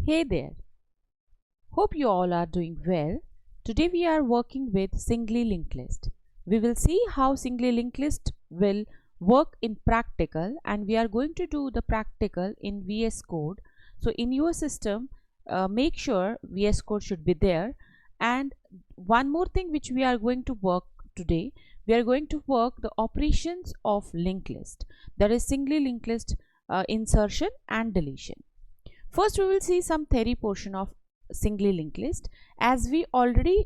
Hey there, hope you all are doing well. Today we are working with singly linked list. We will see how singly linked list will work in practical, and we are going to do the practical in VS Code. So in your system, make sure VS Code should be there. And one more thing which we are going to work today, we are going to work the operations of linked list, that is singly linked list, insertion and deletion. First, we will see some theory portion of singly linked list. As we already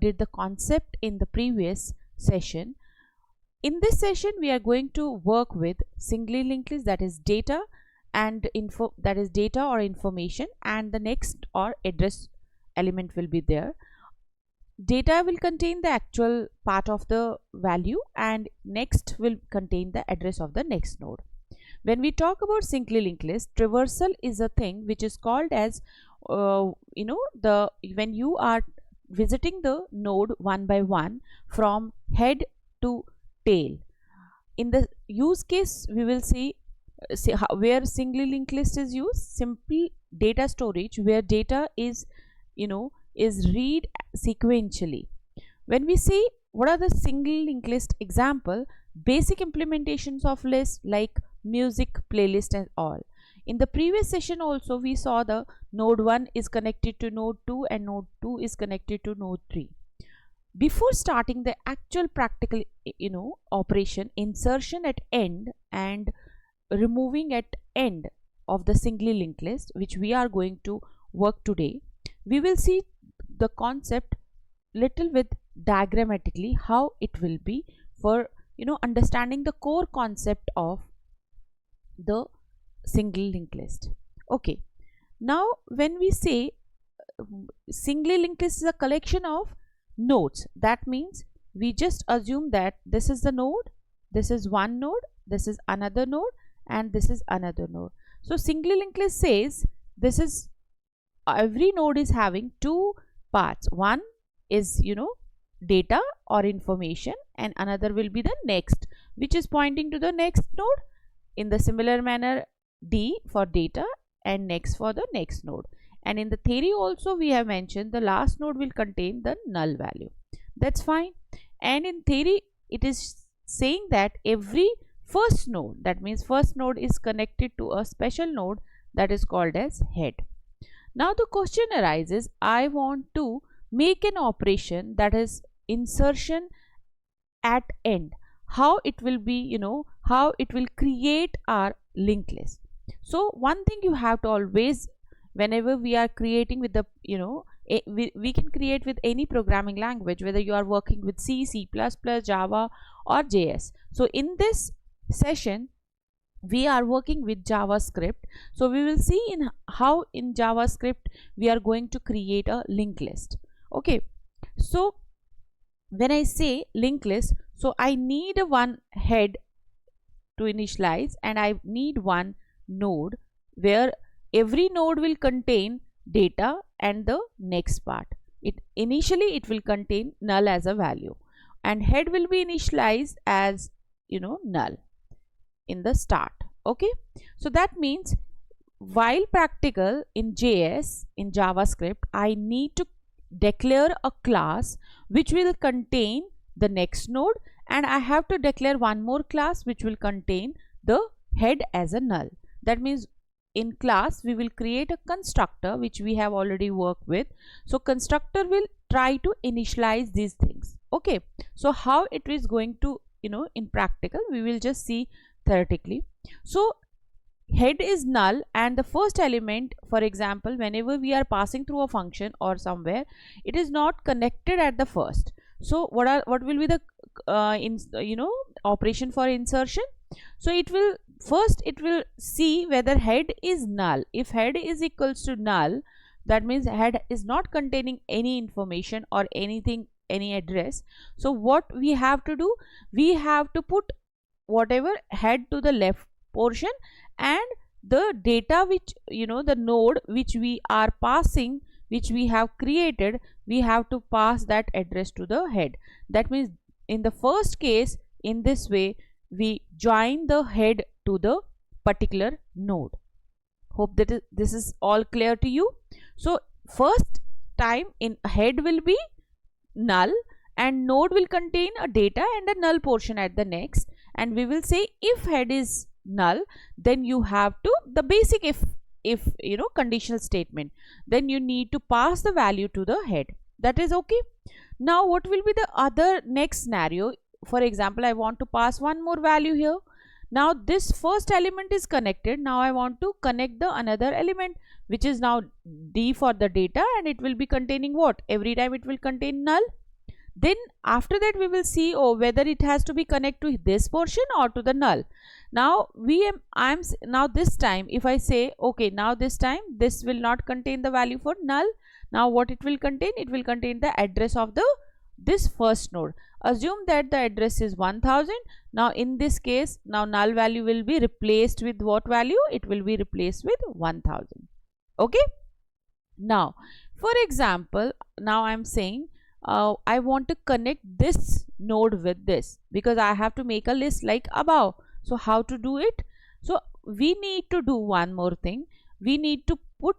did the concept in the previous session, in this session we are going to work with singly linked list, that is data and info, that is data or information, and the next or address element will be there. Data will contain the actual part of the value, and next will contain the address of the next node. When we talk about singly linked list, traversal is a thing which is called as when you are visiting the node one by one from head to tail. In the use case, we will see where singly linked list is used. Simple data storage, where data is read sequentially. When we see what are the single linked list example, basic implementations of list like music, playlist and all. In the previous session also we saw the node 1 is connected to node 2 and node 2 is connected to node 3. Before starting the actual practical operation, insertion at end and removing at end of the singly linked list, which we are going to work today, we will see the concept little with diagrammatically how it will be for understanding the core concept of the single linked list. Okay, now when we say singly linked list is a collection of nodes, that means we just assume that this is the node, this is one node, this is another node, and this is another node. So singly linked list says this is every node is having two parts. One is data or information, and another will be the next, which is pointing to the next node. In the similar manner, D for data and next for the next node. And in the theory also we have mentioned the last node will contain the null value. That's fine. And in theory it is saying that every first node, that means first node is connected to a special node that is called as head. Now the question arises, I want to make an operation that is insertion at end. How it will be, how it will create our linked list. So one thing you have to always, whenever we are creating with the we can create with any programming language, whether you are working with C, C++, Java or JS. So in this session we are working with JavaScript. So we will see in how in JavaScript we are going to create a linked list. Okay, so when I say linked list, so I need one head to initialize, and I need one node where every node will contain data and the next part. Initially it will contain null as a value, and head will be initialized as null in the start. Okay, so that means while practical in JS, in JavaScript, I need to declare a class which will contain the next node, and I have to declare one more class which will contain the head as a null. That means in class we will create a constructor which we have already worked with. So constructor will try to initialize these things. Okay, so how it is going to in practical we will just see theoretically. So head is null, and the first element, for example, whenever we are passing through a function or somewhere, it is not connected at the first. So what will be the operation for insertion? So it will see whether head is null. If head is equals to null, that means head is not containing any information or anything, any address. So what we have to do, we have to put whatever head to the left portion, and the data which the node which we are passing, which we have created, we have to pass that address to the head. That means in the first case, in this way we join the head to the particular node. Hope that this is all clear to you. So first time in head will be null and node will contain a data and a null portion at the next, and we will say if head is null, then you have to the basic if conditional statement, then you need to pass the value to the head. That is okay. Now what will be the other next scenario? For example, I want to pass one more value here. Now this first element is connected. Now I want to connect the another element, which is now D for the data, and it will be containing what? Every time it will contain null. Then after that we will see whether it has to be connected to this portion or to the null. Now now this time if I say okay, now this time this will not contain the value for null. Now what it will contain? It will contain the address of this first node. Assume that the address is 1000. Now in this case, now null value will be replaced with what value? It will be replaced with 1000. Okay. Now for example, now I am saying I want to connect this node with this, because I have to make a list like above. So how to do it? So we need to do one more thing. We need to put,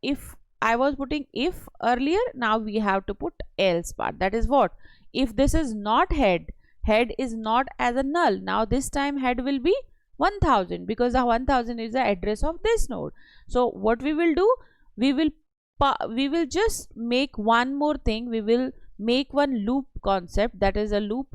if I was putting if earlier, now we have to put else part. That is what? If this is not head is not as a null. Now this time head will be 1000, because the 1000 is the address of this node. So what we will do? We will just make one more thing. We will make one loop concept. That is a loop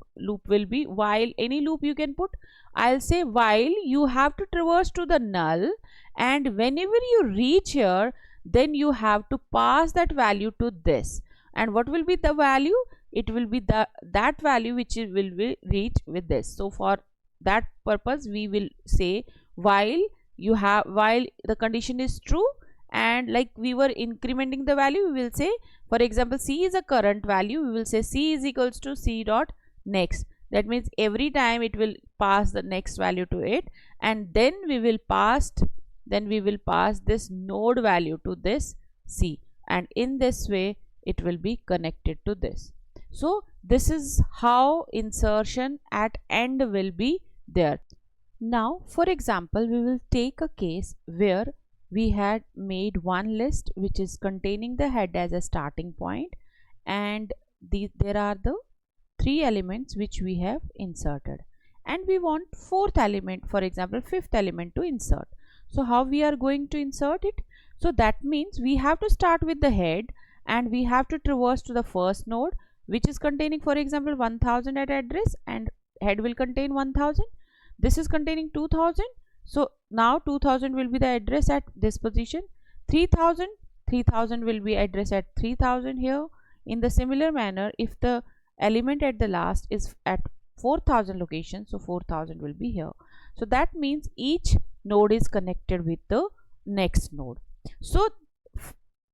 will be while. Any loop you can put. I'll say while you have to traverse to the null, and whenever you reach here, then you have to pass that value to this. And what will be the value? It will be that value which will be reach with this. So for that purpose we will say while the condition is true, and like we were incrementing the value, we will say, for example, C is a current value. We will say C is equals to C dot next. That means every time it will pass the next value to it, and then we will pass this node value to this C, and in this way it will be connected to this. So this is how insertion at end will be there. Now for example, we will take a case where we had made one list which is containing the head as a starting point, and there are the 3 elements which we have inserted, and we want 4th element, for example 5th element, to insert. So how we are going to insert it? So that means we have to start with the head, and we have to traverse to the first node, which is containing, for example, 1000 at address, and head will contain 1000. This is containing 2000. So now 2000 will be the address at this position. 3000 will be address at 3000 here. In the similar manner, if the element at the last is at 4000 location, so 4000 will be here. So that means each node is connected with the next node. So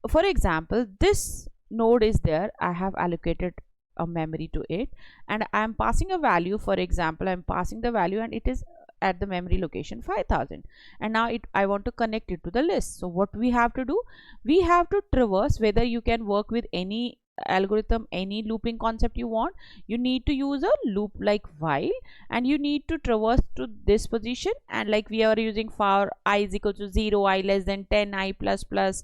for example, this node is there. I have allocated a memory to it, and I am passing a value. For example, I am passing the value, and it is at the memory location 5000, and now I want to connect it to the list. So what we have to do? We have to traverse, whether you can work with any algorithm, any looping concept you want. You need to use a loop like while, and you need to traverse to this position, and like we are using for I is equal to 0, I less than 10, I plus plus.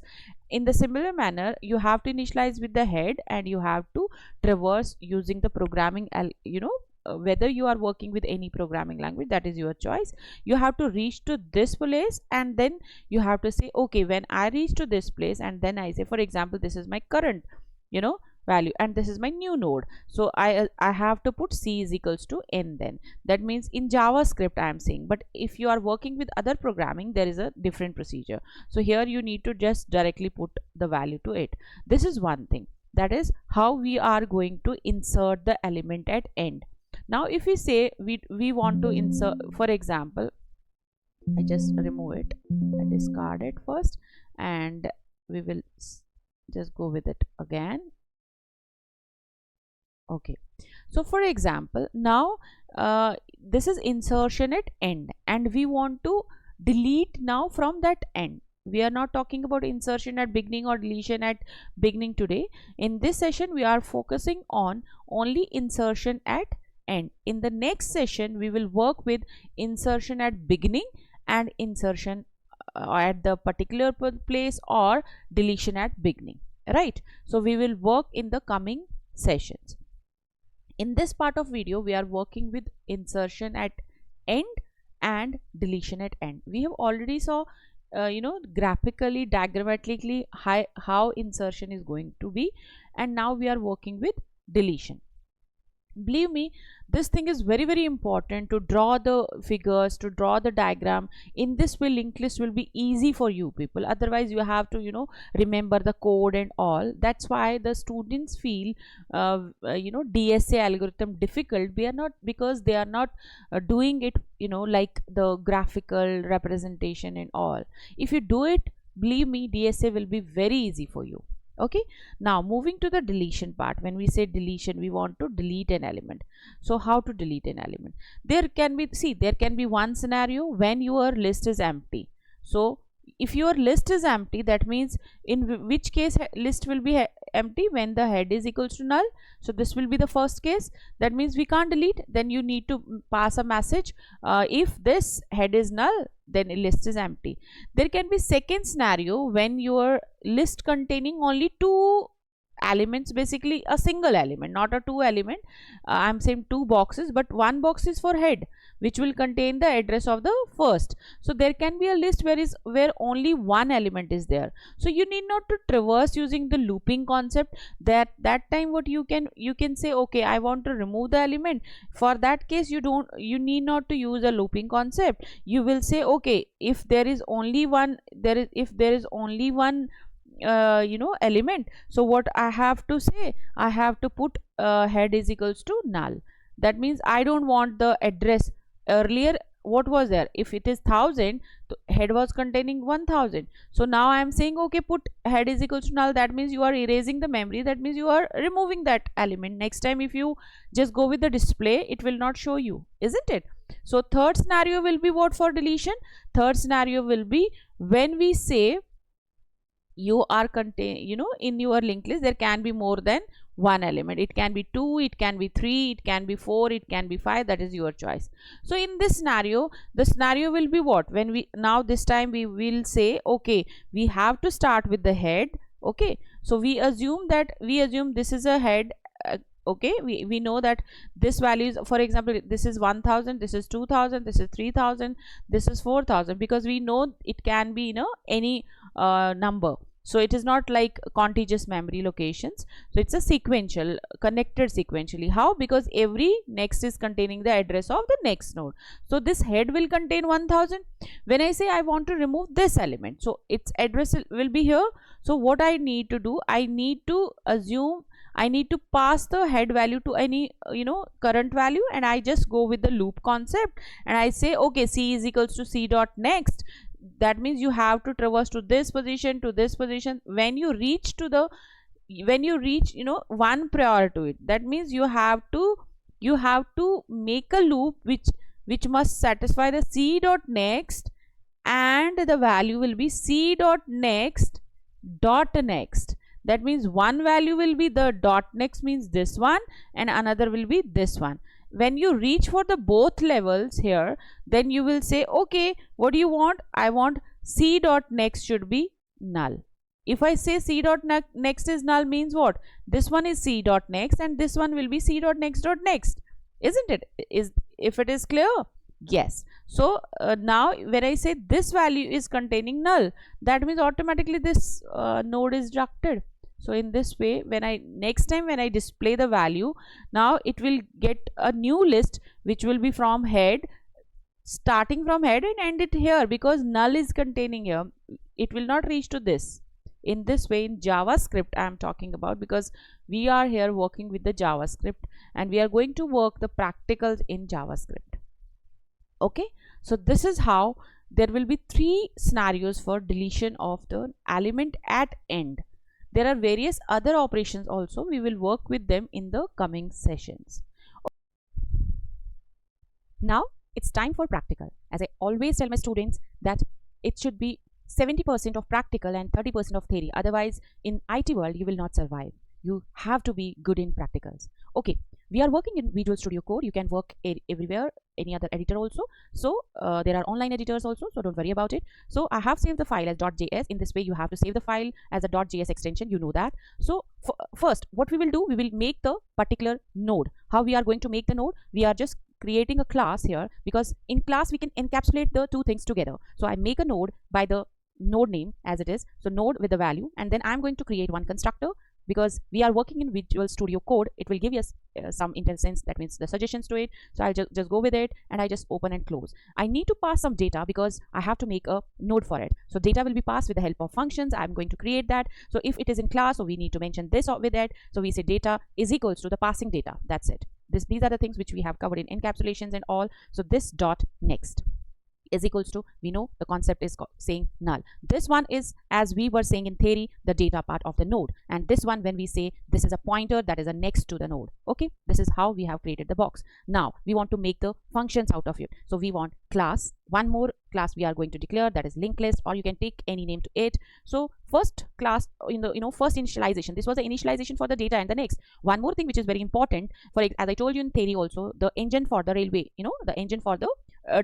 In the similar manner, you have to initialize with the head, and you have to traverse using the programming, whether you are working with any programming language, that is your choice. You have to reach to this place, and then you have to say okay, when I reach to this place, and then I say, for example, this is my current value, and this is my new node. So I have to put C is equals to n. Then that means in JavaScript I am saying, but if you are working with other programming, there is a different procedure. So here you need to just directly put the value to it. This is one thing. That is how we are going to insert the element at end. Now if we say we want to insert, for example, I just remove it, I discard it first, and we will just go with it again. Okay, so for example, now this is insertion at end, and we want to delete now from that end. We are not talking about insertion at beginning or deletion at beginning today. In this session we are focusing on only insertion at end. In the next session we will work with insertion at beginning and insertion at the particular place, or deletion at beginning, right? So we will work in the coming sessions. In this part of video, we are working with insertion at end and deletion at end. We have already saw graphically, diagrammatically how insertion is going to be, and now we are working with deletion. Believe me, this thing is very, very important to draw the figures, to draw the diagram. In this way, linked list will be easy for you people. Otherwise, you have to remember the code and all. That's why the students feel DSA algorithm difficult. We are not, because they are not doing it like the graphical representation and all. If you do it, believe me, DSA will be very easy for you. Okay, now moving to the deletion part. When we say deletion, we want to delete an element. So how to delete an element? There can be one scenario when your list is empty. So if your list is empty, that means in which case list will be empty? When the head is equals to null. So this will be the first case. That means we can't delete. Then you need to pass a message, if this head is null, then a list is empty. There can be second scenario when your list containing only two elements, basically a single element, not a two element. I'm saying two boxes, but one box is for head, which will contain the address of the first. So there can be a list where only one element is there. So you need not to traverse using the looping concept. That time what you can say, okay, I want to remove the element. For that case, you need not to use a looping concept. You will say, okay, if there is only one element, so what I have to say, I have to put head is equals to null. That means I don't want the address. Earlier what was there? If it is 1000, the head was containing 1000. So now I am saying, okay, put head is equals to null. That means you are erasing the memory. That means you are removing that element. Next time if you just go with the display, it will not show you, isn't it? So third scenario will be what for deletion? Third scenario will be when we say you are in your linked list there can be more than one element. It can be 2, it can be 3, it can be 4, it can be 5. That is your choice. So in this scenario, the scenario will be what? When we now this time we will say, okay, we have to start with the head. Okay, so we assume this is a head. Okay, we know that this value is, for example, this is 1000, this is 2000, this is 3000, this is 4000, because we know it can be any number. So it is not like contiguous memory locations. So it's a sequential, connected sequentially. How? Because every next is containing the address of the next node. So this head will contain 1000. When I say I want to remove this element, so its address will be here. So what I need to do, I need to pass the head value to any current value, and I just go with the loop concept, and I say, okay, c is equals to c dot next. That means you have to traverse to this position, to this position. When you reach one prior to it, that means you have to make a loop which must satisfy the c dot next, and the value will be c dot next dot next. That means one value will be the dot next, means this one, and another will be this one. When you reach for the both levels here, then you will say, okay, what do you want? I want c dot next should be null. If I say c dot next is null, means what? This one is c dot next and this one will be c dot next, isn't it? If it is clear? Yes. So now when I say this value is containing null, that means automatically this node is rejected. So in this way, next time when I display the value, now it will get a new list which will be from head, starting from head and end it here, because null is containing here. It will not reach to this. In this way, in JavaScript I am talking about, because we are here working with the JavaScript and we are going to work the practicals in JavaScript. Okay, so this is how there will be 3 scenarios for deletion of the element at end. There are various other operations also. We will work with them in the coming sessions. Now it's time for practical. As I always tell my students that it should be 70% of practical and 30% of theory. Otherwise, in IT world, you will not survive. You have to be good in practicals. Okay, we are working in Visual Studio Code. You can work everywhere, any other editor also. So there are online editors also, so don't worry about it. So I have saved the file as .js. In this way you have to save the file as a .js extension, you know that. So first what we will do, we will make the particular node. How we are going to make the node? We are just creating a class here, because in class we can encapsulate the two things together. So I make a node by the node name as it is, so node with the value, and then I'm going to create one constructor. Because we are working in Visual Studio Code, it will give us some intelligence, that means the suggestions to it. So I'll just go with it, and I just open and close. I need to pass some data because I have to make a node for it. So data will be passed with the help of functions. I'm going to create that. So if it is in class, so we need to mention this with it. So we say data is equals to the passing data. That's it. These are the things which we have covered in encapsulations and all. So this dot next is equals to, we know the concept is saying null. This one is, as we were saying in theory, the data part of the node, and this one, when we say this is a pointer, that is a next to the node. Okay, this is how we have created the box. Now we want to make the functions out of it. So we want class, one more class we are going to declare, that is linked list, or you can take any name to it. So first class in the first initialization, this was the initialization for the data. And the next one more thing which is very important, for as I told you in theory also, the engine for the railway, the engine for the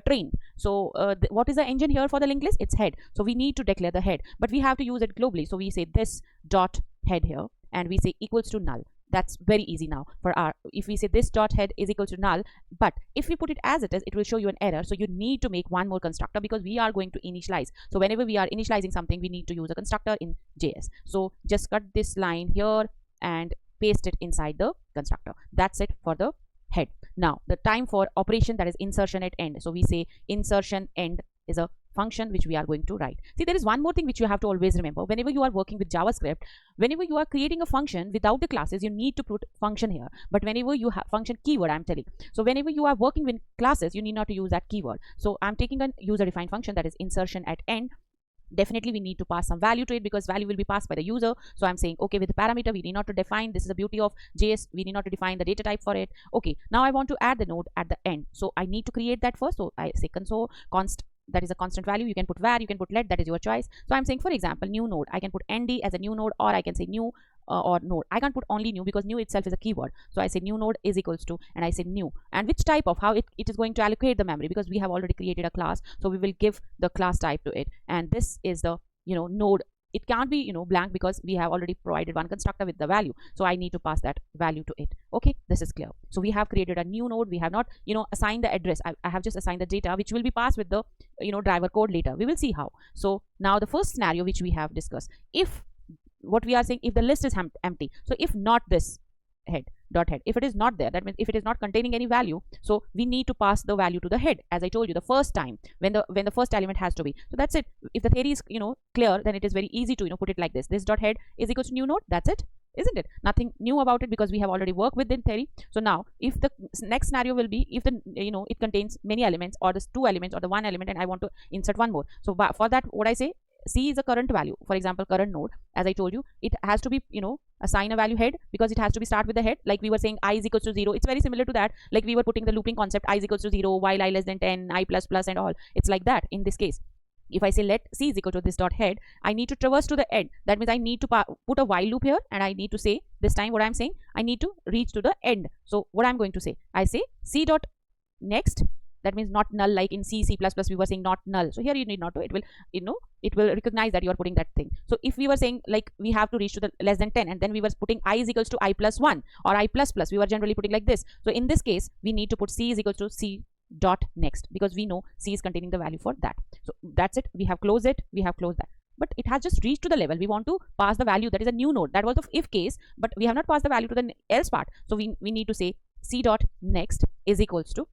train. So what is the engine here for the linked list? It's head. So we need to declare the head, but we have to use it globally. So we say this dot head here, and we say equals to null. That's very easy now for our, if we say this dot head is equal to null, but if we put it as it is, it will show you an error. So you need to make one more constructor, because we are going to initialize. So whenever we are initializing something, we need to use a constructor in JS. So just cut this line here and paste it inside the constructor. That's it for the head. Now the time for operation, that is insertion at end. So we say insertion end is a function which we are going to write. See, there is one more thing which you have to always remember whenever you are working with JavaScript. Whenever you are creating a function without the classes, you need to put function here. But whenever you have function keyword, I'm telling, so whenever you are working with classes, you need not to use that keyword. So I'm taking a user defined function, that is insertion at end. Definitely we need to pass some value to it, because value will be passed by the user. So I'm saying, okay, with the parameter we need not to define, this is the beauty of JS, we need not to define the data type for it. Okay, now I want to add the node at the end, so I need to create that first. So I say console const, that is a constant value. You can put var, you can put let, that is your choice. So I'm saying, for example, new node, I can put nd as a new node, or I can say new or node. I can't put only new, because new itself is a keyword. So I say new node is equals to, and I say new, and which type of, how it is going to allocate the memory, because we have already created a class. So we will give the class type to it, and this is the node. It can't be blank, because we have already provided one constructor with the value. So I need to pass that value to it. Okay, this is clear. So we have created a new node. We have not assigned the address. I have just assigned the data, which will be passed with the driver code later. We will see how. So now the first scenario which we have discussed, if what we are saying, if the list is empty, so if not this head dot head, if it is not there, that means if it is not containing any value, so we need to pass the value to the head, as I told you the first time, when the first element has to be. So that's it. If the theory is clear, then it is very easy to put it like this dot head is equal to new node. That's it, isn't it? Nothing new about it, because we have already worked with in theory. So now if the next scenario will be, if the it contains many elements, or the two elements, or the one element, and I want to insert one more. So for that, what I say, C is a current value. For example, current node, as I told you, it has to be assign a value head, because it has to be start with the head. Like we were saying I is equals to 0. It's very similar to that. Like we were putting the looping concept, I is equals to 0 while I less than 10, I plus plus and all. It's like that in this case. If I say let C is equal to this dot head, I need to traverse to the end. That means I need to put a while loop here, and I need to say, this time what I'm saying, I need to reach to the end. So what I'm going to say, I say C dot next. That means not null, like in C++ we were saying not null. So here you need not to, it will it will recognize that you are putting that thing. So if we were saying like we have to reach to the less than 10, and then we were putting I is equals to I plus 1 or I plus plus, we were generally putting like this. So in this case we need to put C is equals to C dot next, because we know C is containing the value for that. So that's it. We have closed it. We have closed that. But it has just reached to the level. We want to pass the value, that is a new node. That was the if case, but we have not passed the value to the else part. So we need to say C dot next is equals to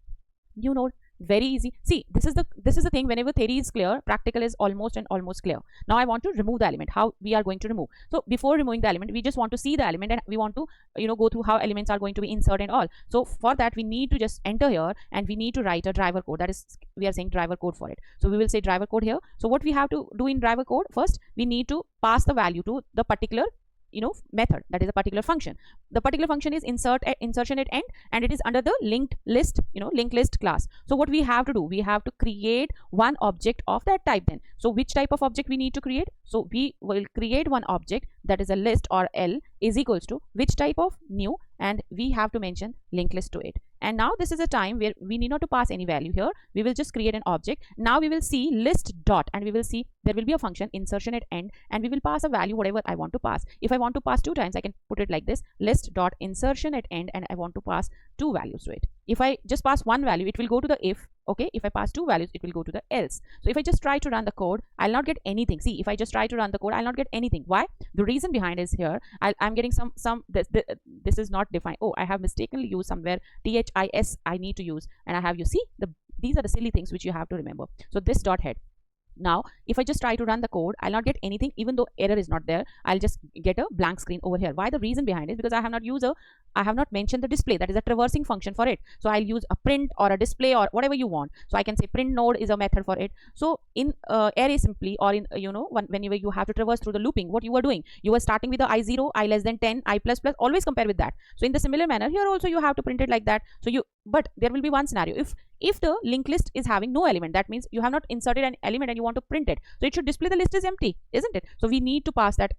new node. Very easy. See, this is the thing. Whenever theory is clear, practical is almost clear. Now I want to remove the element. How we are going to remove? So before removing the element, we just want to see the element, and we want to go through how elements are going to be inserted and all. So for that we need to just enter here, and we need to write a driver code. That is, we are saying driver code for it. So we will say driver code here. So what we have to do in driver code, first we need to pass the value to the particular method, that is a particular function. The particular function is insertion at end, and it is under the linked list linked list class. So what we have to do, we have to create one object of that type. Then so which type of object we need to create? So we will create one object, that is a list, or L is equals to which type of new and we have to mention linked list to it. And now this is a time where we need not to pass any value here. We will just create an object. Now we will see list dot, and we will see there will be a function insertion at end, and we will pass a value whatever I want to pass. If I want to pass 2 times, I can put it like this, list dot insertion at end, and I want to pass 2 values to it. If I just pass 1 value, it will go to the if. Okay, if I pass 2 values, it will go to the else. So if I just try to run the code, I'll not get anything. See, if I just try to run the code, I'll not get anything. Why? The reason behind is here, I'm getting this is not defined. Oh, I have mistakenly used somewhere this I need to use, and I have, you see, these are the silly things which you have to remember. So this dot head. Now if I just try to run the code, I'll not get anything. Even though error is not there, I'll just get a blank screen over here. Why? The reason behind it, because I have not mentioned the display, that is a traversing function for it. So I'll use a print or a display or whatever you want. So I can say print node is a method for it. So in array simply, or in whenever you have to traverse through the looping, what you were doing, you were starting with the I0, I less than 10, I plus plus, always compare with that. So in the similar manner here also you have to print it like that. So but there will be one scenario. If the linked list is having no element, that means you have not inserted an element and you want to print it, so it should display the list is empty, isn't it? So we need to pass that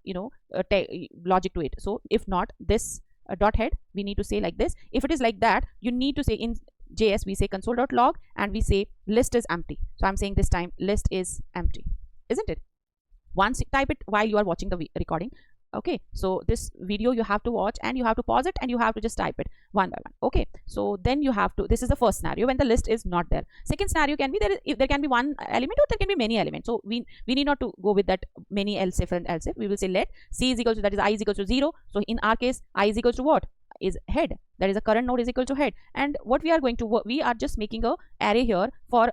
logic to it. So if not this dot head, we need to say like this. If it is like that, you need to say in JS we say console.log and we say list is empty. So I'm saying this time list is empty, isn't it? Once you type it while you are watching the recording. Okay, so this video you have to watch and you have to pause it and you have to just type it one by one. Okay, so then you have to, this is the first scenario when the list is not there. Second scenario can be there can be one element or there can be many elements. So we need not to go with that many else if and else if. We will say let c is equal to, that is I is equal to 0. So in our case I is equal to what? Is head, that is a current node is equal to head. And what we are going to work, we are just making a array here for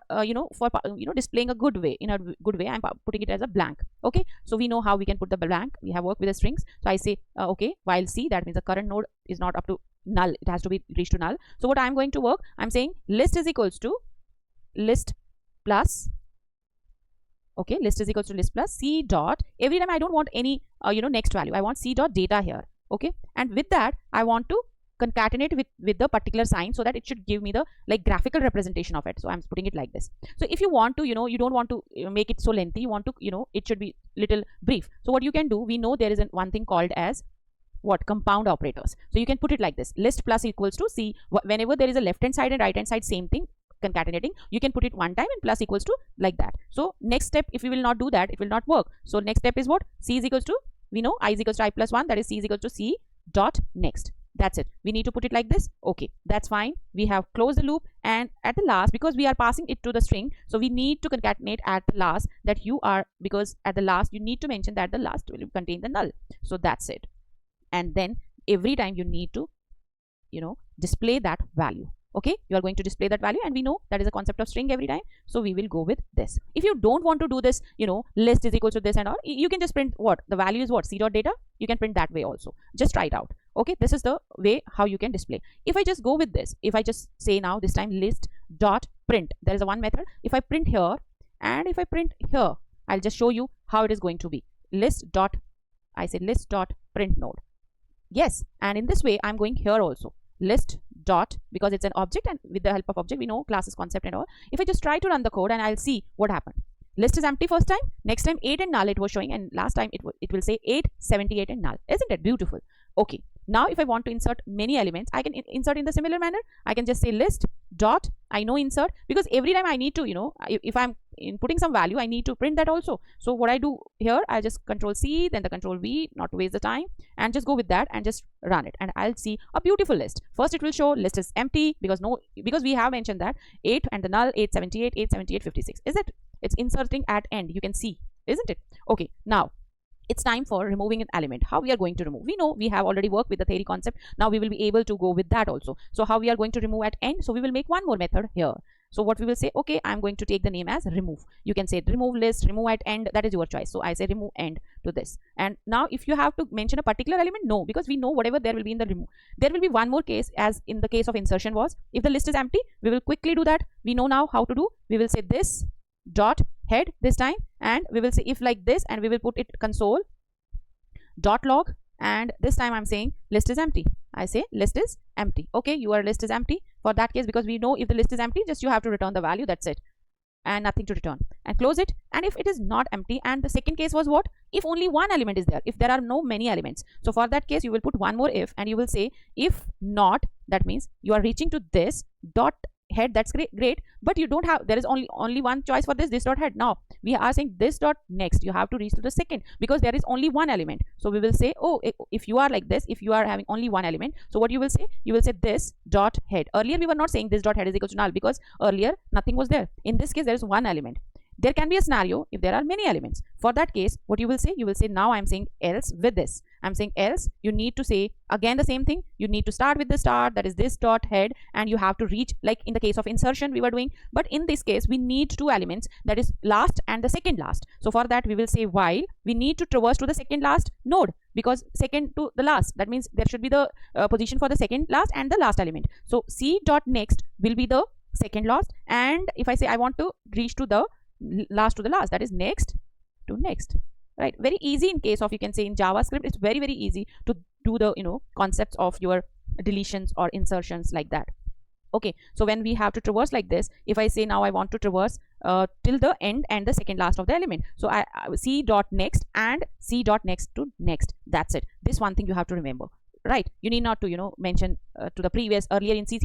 displaying a good way. In a good way I'm putting it as a blank. Okay, so we know how we can put the blank. We have worked with the strings. So I say okay, while c, that means the current node is not up to null, it has to be reached to null. So what I'm going to work, I'm saying list is equals to list plus, okay, list is equals to list plus c dot, every time I don't want any next value, I want c dot data here. Okay, and with that I want to concatenate with the particular sign so that it should give me the graphical representation of it. So I'm putting it like this. So if you want to, you don't want to make it so lengthy, you want to, it should be little brief. So what you can do, we know there is one thing called as what? Compound operators. So you can put it like this, list plus equals to c. Whenever there is a left hand side and right hand side, same thing, concatenating, you can put it one time and plus equals to like that. So next step, if you will not do that, it will not work. So next step is what? C is equals to, we know I is equals to I plus 1, that is c is equals to c dot next. That's it. We need to put it like this. Okay, that's fine. We have closed the loop, and at the last, because we are passing it to the string, so we need to concatenate at the last that you are, because at the last you need to mention that the last will contain the null. So that's it. And then every time you need to display that value. Okay, you are going to display that value, and we know that is a concept of string every time. So we will go with this. If you don't want to do this, list is equal to this and all, you can just print what? The value is what? C dot data. You can print that way also. Just try it out. Okay, this is the way how you can display. If I just go with this, if I just say now this time list dot print, there is a one method. If I print here and if I print here, I'll just show you how it is going to be. List dot, I say list dot print node. Yes, and in this way I'm going here also. List dot, because it's an object, and with the help of object we know classes concept and all. If I just try to run the code, and I'll see what happened. List is empty first time, next time 8 and null it was showing, and last time it will say 8, 78 and null. Isn't it beautiful? Okay, now if I want to insert many elements, I can insert in the similar manner. I can just say list dot, I know insert, because every time I need to, if I'm inputting some value, I need to print that also. So what I do here, I just control C, then the control V, not to waste the time, and just go with that and just run it, and I'll see a beautiful list. First it will show list is empty, because we have mentioned that 8 and the null 878, 878, 56. Is it? It's inserting at end, you can see, isn't it? Okay, now it's time for removing an element. How we are going to remove? We know we have already worked with the theory concept. Now we will be able to go with that also. So how we are going to remove at end? So we will make one more method here. So what we will say, okay, I'm going to take the name as remove. You can say remove list, remove at end, that is your choice. So I say remove end to this. And now if you have to mention a particular element, no, because we know whatever there will be in the remove. There will be one more case, as in the case of insertion was, if the list is empty, we will quickly do that. We know now how to do. We will say this dot head this time, and we will say if like this, and we will put it console dot log, and this time I'm saying list is empty. I say list is empty. Okay, your list is empty for that case, because we know if the list is empty, just you have to return the value, that's it. and nothing to return, and close it. And if it is not empty, and the second case was what? If only one element is there, if there are no many elements. So for that case, you will put one more if, and you will say if not, that means you are reaching to this dot head. That's great, but you don't have, there is only one choice for this dot head. Now we are saying this dot next, you have to reach to the second, because there is only one element. So we will say, oh, if you are like this, if you are having only one element, so what you will say? You will say this dot head. Earlier we were not saying this dot head is equal to null, because earlier nothing was there. In this case, there is one element. There can be a scenario if there are many elements. For that case, what you will say? You will say, now I'm saying else with this. I'm saying else, you need to say again the same thing. You need to start with the start, that is this dot head, and you have to reach, like in the case of insertion we were doing, but in this case we need two elements, that is last and the second last. So for that we will say while we need to traverse to the second last node, because second to the last, that means there should be the position for the second last and the last element. So c dot next will be the second last, and if I say I want to reach to the last to the last, that is next to next, right? Very easy. In case of, you can say in JavaScript, it's very easy to do the concepts of your deletions or insertions like that. Okay, so when we have to traverse like this, if I say now I want to traverse till the end and the second last of the element, so I c dot next and c dot next to next, that's it. This one thing you have to remember, right? You need not to mention to the previous. Earlier in C++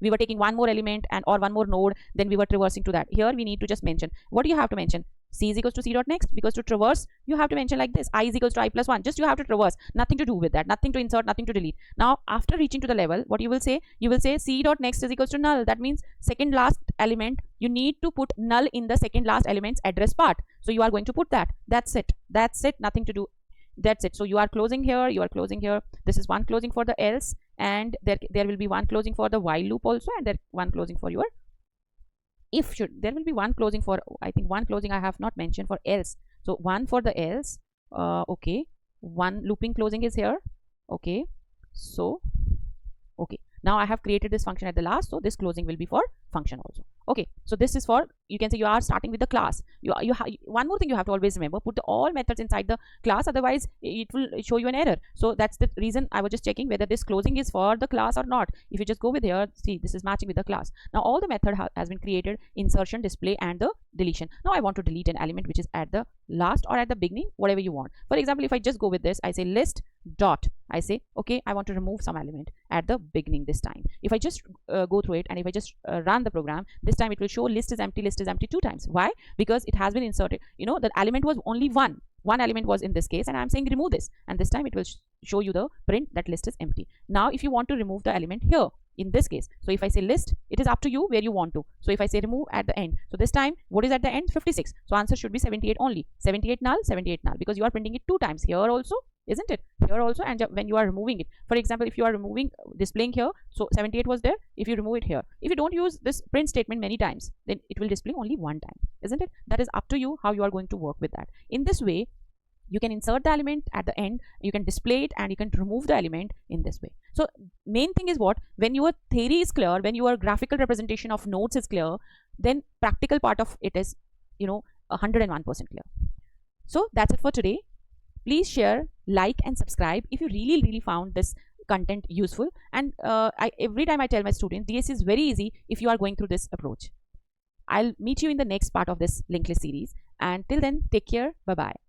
we were taking one more element and or one more node, then we were traversing to that. Here we need to just mention. What do you have to mention? C is equals to c dot next, because to traverse you have to mention like this, I is equals to I plus 1. Just you have to traverse, nothing to do with that, nothing to insert, nothing to delete. Now after reaching to the level, what you will say? You will say c dot next is equals to null. That means second last element, you need to put null in the second last element's address part. So you are going to put that. That's it, nothing to do. That's it. So you are closing here, you are closing here. This is one closing for the else, and there will be one closing for the while loop also, and there one closing for your if. There will be one closing for, I think one closing I have not mentioned for else. So one for the else. Okay, one looping closing is here. Okay, so okay, now I have created this function at the last, so this closing will be for function also. Okay, so this is for, you can say you are starting with the class. One more thing you have to always remember, put all methods inside the class, otherwise it will show you an error. So that's the reason I was just checking whether this closing is for the class or not. If you just go with here, see, this is matching with the class. Now all the method has been created: insertion, display, and the deletion. Now I want to delete an element which is at the last or at the beginning, whatever you want. For example, if I just go with this, I say list dot, I say okay, I want to remove some element at the beginning this time. If I just go through it, and if I just run the program, this time it will show list is empty 2 times. Why? Because it has been inserted. The element was only one element was in this case, and I'm saying remove this, and this time it will show you the print that list is empty. Now if you want to remove the element here in this case, so if I say list, it is up to you where you want to. So if I say remove at the end, so this time what is at the end? 56. So answer should be 78 only. 78 null, 78 null, because you are printing it 2 times here also, isn't it? Here also, and when you are removing it, for example, if you are removing, displaying here, so 78 was there, if you remove it here, if you don't use this print statement many times, then it will display only one time, isn't it? That is up to you how you are going to work with that. In this way, you can insert the element at the end, you can display it, and you can remove the element in this way. So main thing is what? When your theory is clear, when your graphical representation of nodes is clear, then practical part of it is 101% clear. So that's it for today. Please share, like, and subscribe if you really found this content useful. And every time I tell my students, DS is very easy if you are going through this approach. I'll meet you in the next part of this linked list series, and till then, take care. Bye bye.